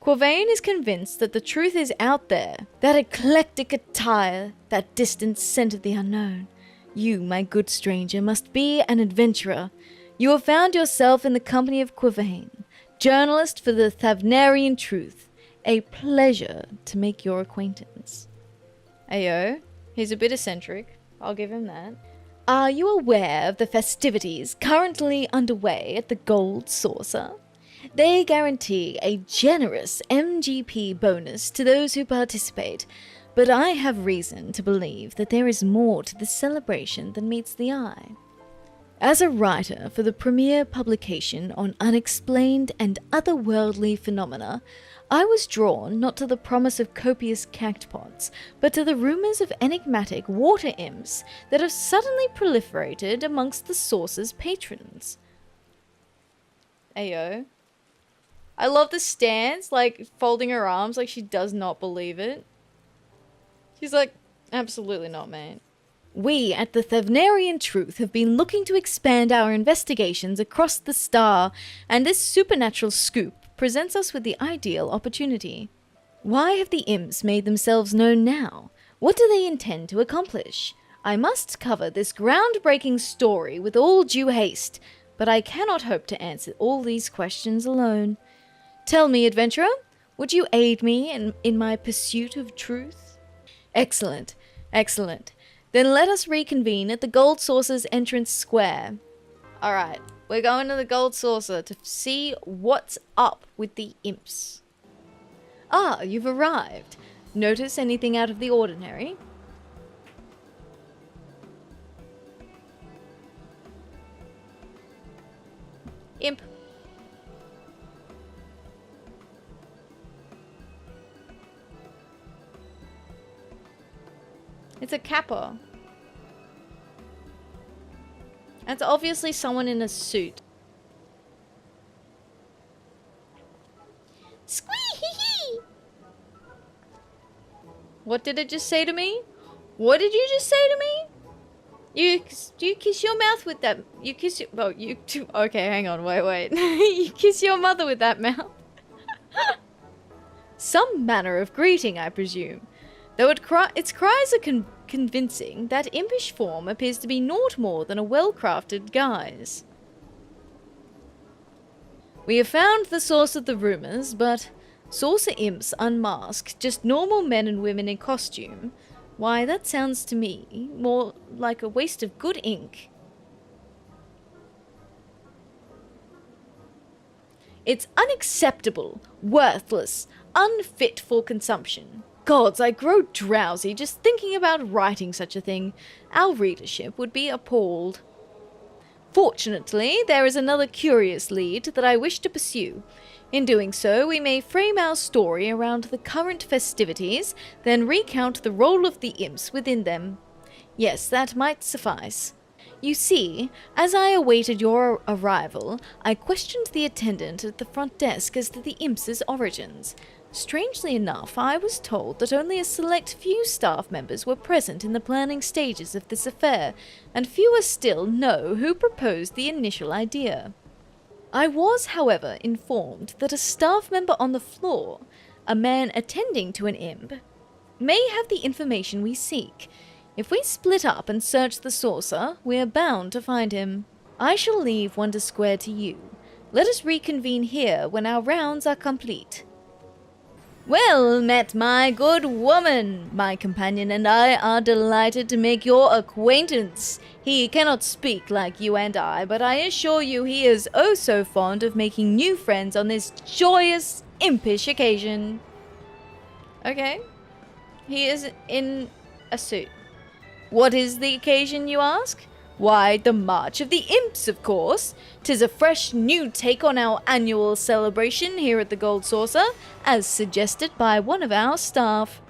Quavein is convinced that the truth is out there, that eclectic attire, that distant scent of the unknown. You, my good stranger, must be an adventurer. You have found yourself in the company of Quavein, journalist for the Thavnarian Truth. A pleasure to make your acquaintance. Ayo, he's a bit eccentric. I'll give him that. Are you aware of the festivities currently underway at the Gold Saucer? They guarantee a generous MGP bonus to those who participate, but I have reason to believe that there is more to this celebration than meets the eye. As a writer for the premier publication on unexplained and otherworldly phenomena, I was drawn not to the promise of copious cactpots, but to the rumors of enigmatic water imps that have suddenly proliferated amongst the Saucer's patrons. Ayo. I love the stance, like, folding her arms like she does not believe it. She's like, absolutely not, man. We at the Thavnarian Truth have been looking to expand our investigations across the star, and this supernatural scoop presents us with the ideal opportunity. Why have the imps made themselves known now? What do they intend to accomplish? I must cover this groundbreaking story with all due haste, but I cannot hope to answer all these questions alone. Tell me, adventurer, would you aid me in my pursuit of truth? Excellent, excellent. Then let us reconvene at the Gold Saucer's entrance square. Alright, we're going to the Gold Saucer to see what's up with the imps. Ah, you've arrived. Notice anything out of the ordinary? Imp. It's a Kappa. That's obviously someone in a suit. Squee-hee-hee! What did it just say to me? What did you just say to me? You kiss your mouth with that. You kiss your. Oh, you. Okay, hang on. Wait. You kiss your mother with that mouth. Some manner of greeting, I presume. Though its cries are convincing, that impish form appears to be naught more than a well-crafted guise. We have found the source of the rumors, but saucer imps unmasked, just normal men and women in costume. Why, that sounds to me more like a waste of good ink. It's unacceptable, worthless, unfit for consumption. Gods, I grow drowsy just thinking about writing such a thing. Our readership would be appalled. Fortunately, there is another curious lead that I wish to pursue. In doing so, we may frame our story around the current festivities, then recount the role of the imps within them. Yes, that might suffice. You see, as I awaited your arrival, I questioned the attendant at the front desk as to the imps' origins. Strangely enough, I was told that only a select few staff members were present in the planning stages of this affair, and fewer still know who proposed the initial idea. I was, however, informed that a staff member on the floor, a man attending to an imp, may have the information we seek. If we split up and search the saucer, we are bound to find him. I shall leave Wonder Square to you. Let us reconvene here when our rounds are complete. Well met, my good woman. My companion and I are delighted to make your acquaintance. He cannot speak like you and I, but I assure you he is oh so fond of making new friends on this joyous, impish occasion. Okay. He is in a suit. What is the occasion, you ask? Why, the March of the Imps, of course. 'Tis a fresh new take on our annual celebration here at the Gold Saucer, as suggested by one of our staff.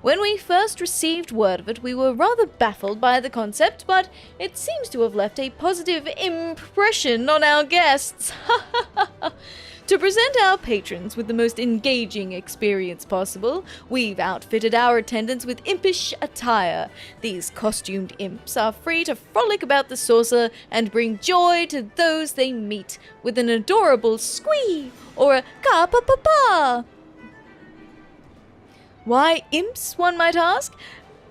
When we first received word of it, we were rather baffled by the concept, but it seems to have left a positive impression on our guests. To present our patrons with the most engaging experience possible, we've outfitted our attendants with impish attire. These costumed imps are free to frolic about the saucer and bring joy to those they meet with an adorable squee or a Kappa. Why imps, one might ask?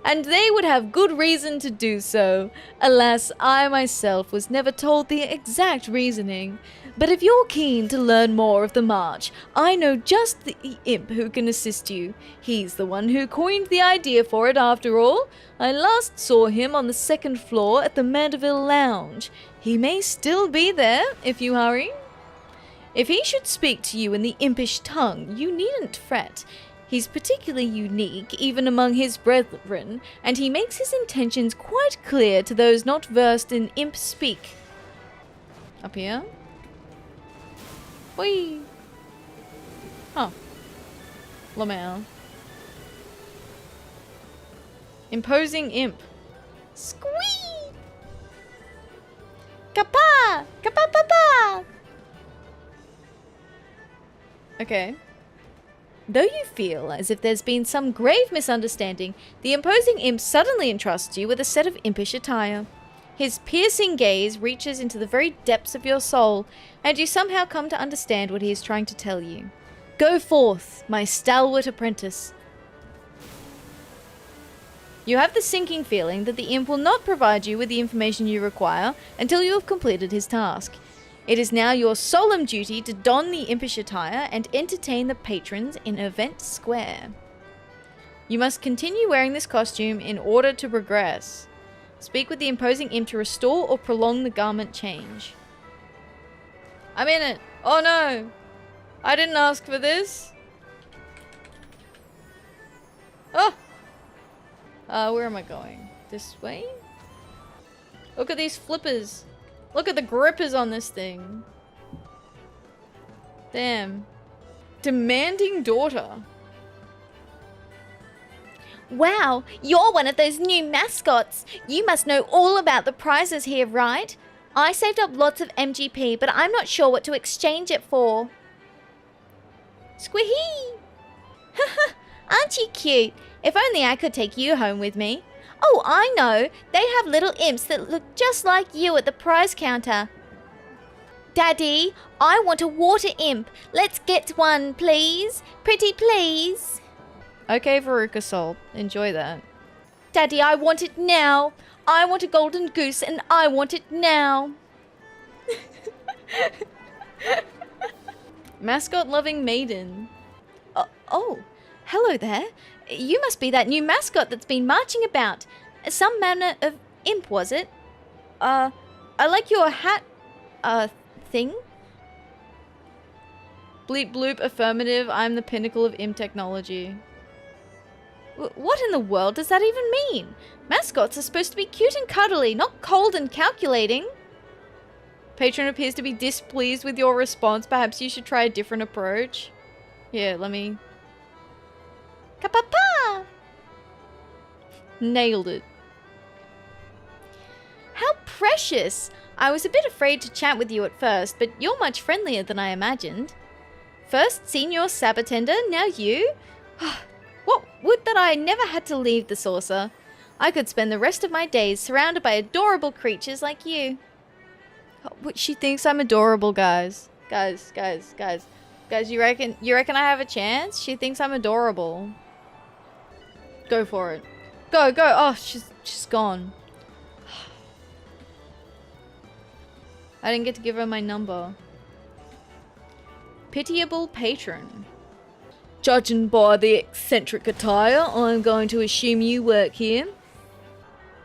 And they would have good reason to do so. Alas, I myself was never told the exact reasoning. But if you're keen to learn more of the march, I know just the imp who can assist you. He's the one who coined the idea for it after all. I last saw him on the second floor at the Mandeville Lounge. He may still be there, if you hurry. If he should speak to you in the impish tongue, you needn't fret. He's particularly unique, even among his brethren, and he makes his intentions quite clear to those not versed in imp speak. Up here? Whee! Huh. Lamau. Imposing imp. Squee! Kappa! Kappa papa! Okay. Though you feel as if there's been some grave misunderstanding, the imposing imp suddenly entrusts you with a set of impish attire. His piercing gaze reaches into the very depths of your soul, and you somehow come to understand what he is trying to tell you. Go forth, my stalwart apprentice. You have the sinking feeling that the imp will not provide you with the information you require until you have completed his task. It is now your solemn duty to don the impish attire and entertain the patrons in Event Square. You must continue wearing this costume in order to progress. Speak with the imposing imp to restore or prolong the garment change. I'm in it! Oh no! I didn't ask for this! Oh! Where am I going? This way? Look at these flippers! Look at the grippers on this thing. Damn. Demanding daughter. Wow, you're one of those new mascots. You must know all about the prizes here, right? I saved up lots of MGP, but I'm not sure what to exchange it for. Squee! Aren't you cute? If only I could take you home with me. Oh, I know. They have little imps that look just like you at the prize counter. Daddy, I want a water imp. Let's get one, please. Pretty please. Okay, Veruca Soul. Enjoy that. Daddy, I want it now. I want a golden goose and I want it now. Mascot-loving maiden. Oh, hello there. You must be that new mascot that's been marching about. Some manner of imp, was it? I like your hat, thing. Bleep bloop, affirmative. I'm the pinnacle of imp technology. What in the world does that even mean? Mascots are supposed to be cute and cuddly, not cold and calculating. Patron appears to be displeased with your response. Perhaps you should try a different approach. Here, let me... Kappa! Nailed it. How precious! I was a bit afraid to chat with you at first, but you're much friendlier than I imagined. First Senior Sabatender, now you? What would that I never had to leave the saucer. I could spend the rest of my days surrounded by adorable creatures like you. She thinks I'm adorable, guys. Guys, you reckon I have a chance? She thinks I'm adorable. Go for it. Go. Oh, she's gone. I didn't get to give her my number. Pitiable patron. Judging by the eccentric attire, I'm going to assume you work here.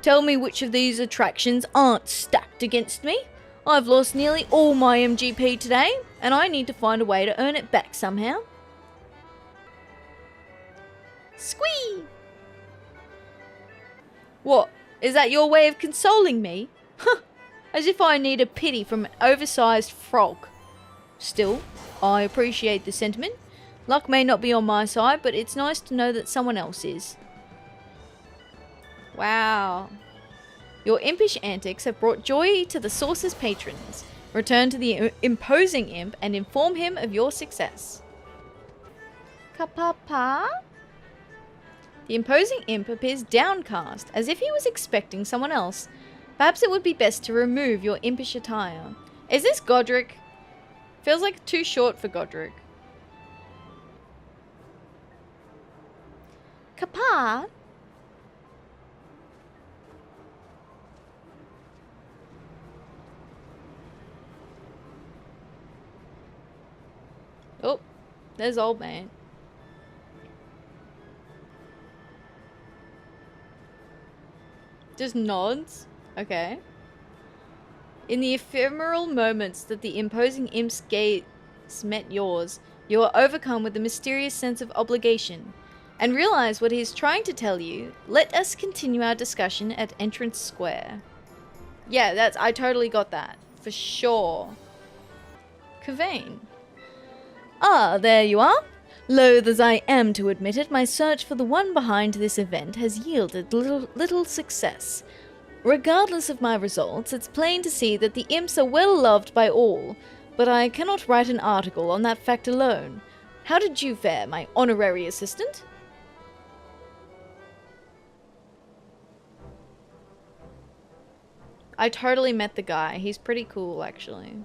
Tell me which of these attractions aren't stacked against me. I've lost nearly all my MGP today, and I need to find a way to earn it back somehow. Squee! What? Is that your way of consoling me? Huh! As if I need a pity from an oversized frog. Still, I appreciate the sentiment. Luck may not be on my side, but it's nice to know that someone else is. Wow. Your impish antics have brought joy to the Saucer's patrons. Return to the imposing imp and inform him of your success. Kappa? The imposing imp appears downcast, as if he was expecting someone else. Perhaps it would be best to remove your impish attire. Is this Godric? Feels like too short for Godric. Kappa? Oh, there's old man. Just nods. Okay. In the ephemeral moments that the imposing imp's gaze met yours, you are overcome with a mysterious sense of obligation, and realize what he is trying to tell you. Let us continue our discussion at Entrance Square. Yeah, I totally got that. For sure. Cavane. Ah, there you are. Loath as I am to admit it, my search for the one behind this event has yielded little success. Regardless of my results, it's plain to see that the imps are well loved by all, but I cannot write an article on that fact alone. How did you fare, my honorary assistant? I totally met the guy. He's pretty cool, actually.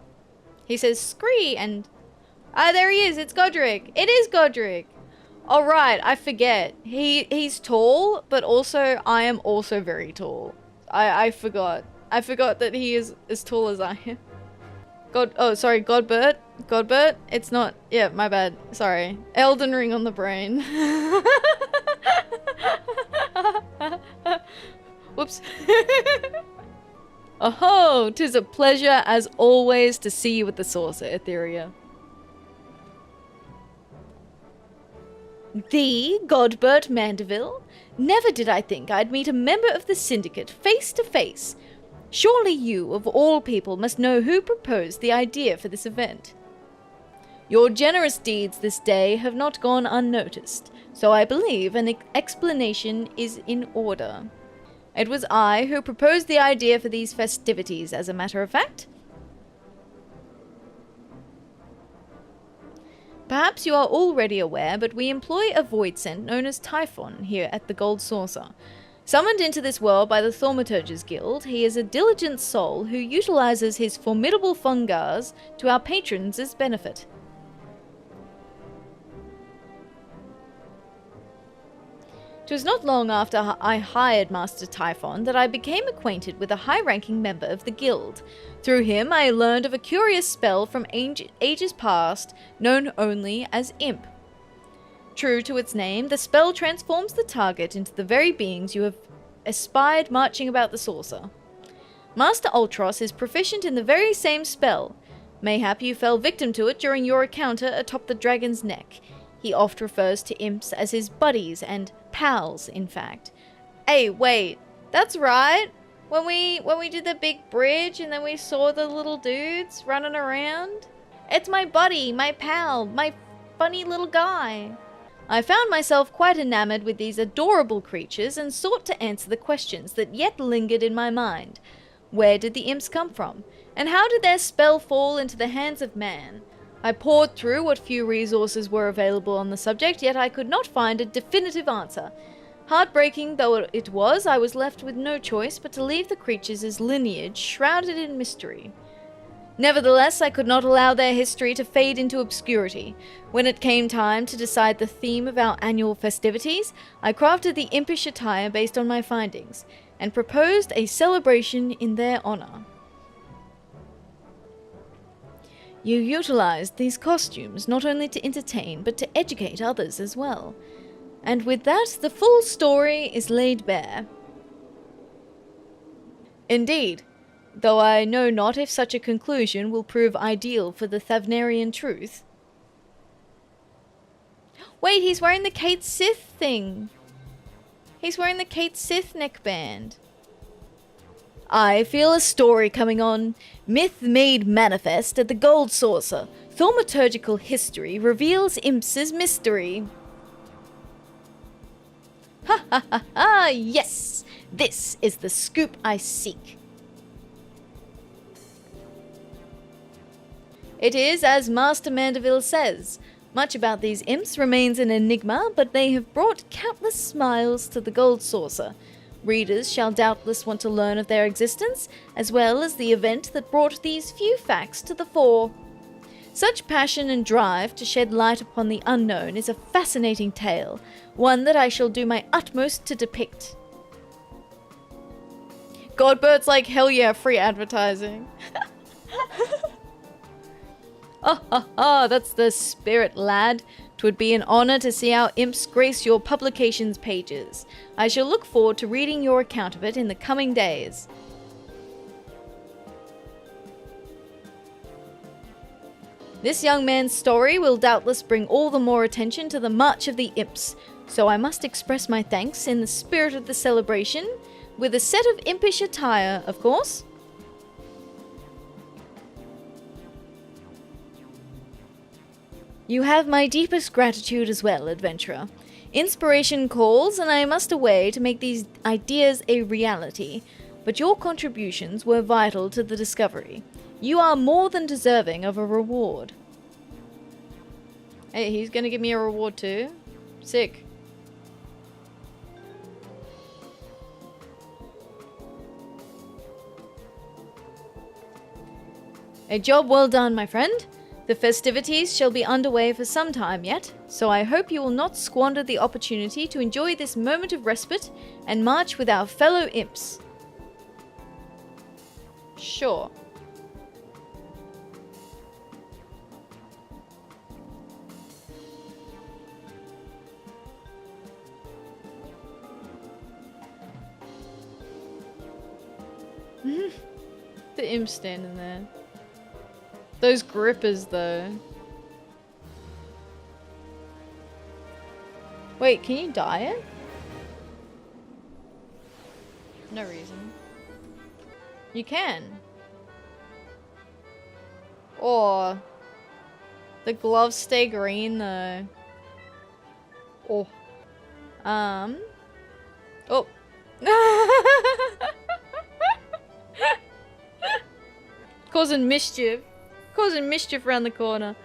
He says, "Scree," and... Ah, there he is. It's Godric. It is Godric. All right, I forget. He's tall, but also I am also very tall. I forgot. I forgot that he is as tall as I am. Sorry, Godbert. Godbert. It's not. Yeah, my bad. Sorry. Elden Ring on the brain. Whoops. Oh, 'tis a pleasure as always to see you with the saucer, Etheria. The Godbert Mandeville? Never did I think I'd meet a member of the Syndicate face to face. Surely you, of all people, must know who proposed the idea for this event. Your generous deeds this day have not gone unnoticed, so I believe an explanation is in order. It was I who proposed the idea for these festivities, as a matter of fact. Perhaps you are already aware, but we employ a void scent known as Typhon here at the Gold Saucer. Summoned into this world by the Thaumaturges Guild, he is a diligent soul who utilizes his formidable fungars to our patrons' benefit. It was not long after I hired Master Typhon that I became acquainted with a high-ranking member of the guild. Through him I learned of a curious spell from ages past, known only as Imp. True to its name, the spell transforms the target into the very beings you have espied marching about the saucer. Master Ultros is proficient in the very same spell. Mayhap you fell victim to it during your encounter atop the dragon's neck. He oft refers to imps as his buddies and pals, in fact. Hey, wait, that's right. When we did the big bridge and then we saw the little dudes running around. It's my buddy, my pal, my funny little guy. I found myself quite enamored with these adorable creatures and sought to answer the questions that yet lingered in my mind. Where did the imps come from? And how did their spell fall into the hands of man? I pored through what few resources were available on the subject, yet I could not find a definitive answer. Heartbreaking though it was, I was left with no choice but to leave the creatures' lineage shrouded in mystery. Nevertheless, I could not allow their history to fade into obscurity. When it came time to decide the theme of our annual festivities, I crafted the impish attire based on my findings, and proposed a celebration in their honor. You utilized these costumes not only to entertain, but to educate others as well. And with that, the full story is laid bare. Indeed, though I know not if such a conclusion will prove ideal for the Thavnarian truth. Wait, he's wearing the Kate Sith thing. He's wearing the Kate Sith neckband. I feel a story coming on. Myth made manifest at the Gold Saucer. Thaumaturgical history reveals Imps' mystery. Ha ha ha ha! Yes! This is the scoop I seek. It is as Master Mandeville says. Much about these imps remains an enigma, but they have brought countless smiles to the Gold Saucer. Readers shall doubtless want to learn of their existence, as well as the event that brought these few facts to the fore. Such passion and drive to shed light upon the unknown is a fascinating tale, one that I shall do my utmost to depict. Godbird's like, hell yeah, free advertising. That's the spirit, lad. 'Twould be an honor to see our imps grace your publication's pages. I shall look forward to reading your account of it in the coming days. This young man's story will doubtless bring all the more attention to the March of the Imps, so I must express my thanks in the spirit of the celebration, with a set of impish attire, of course. You have my deepest gratitude as well, adventurer. Inspiration calls, and I must away to make these ideas a reality, but your contributions were vital to the discovery. You are more than deserving of a reward. Hey, he's gonna give me a reward too? Sick. A job well done, my friend. The festivities shall be underway for some time yet, so I hope you will not squander the opportunity to enjoy this moment of respite and march with our fellow imps. Sure. The imp standing there. Those grippers, though. Wait, can you dye it? No reason. You can. Or the gloves stay green, though. Oh. Oh. Causing mischief. Causing mischief around the corner.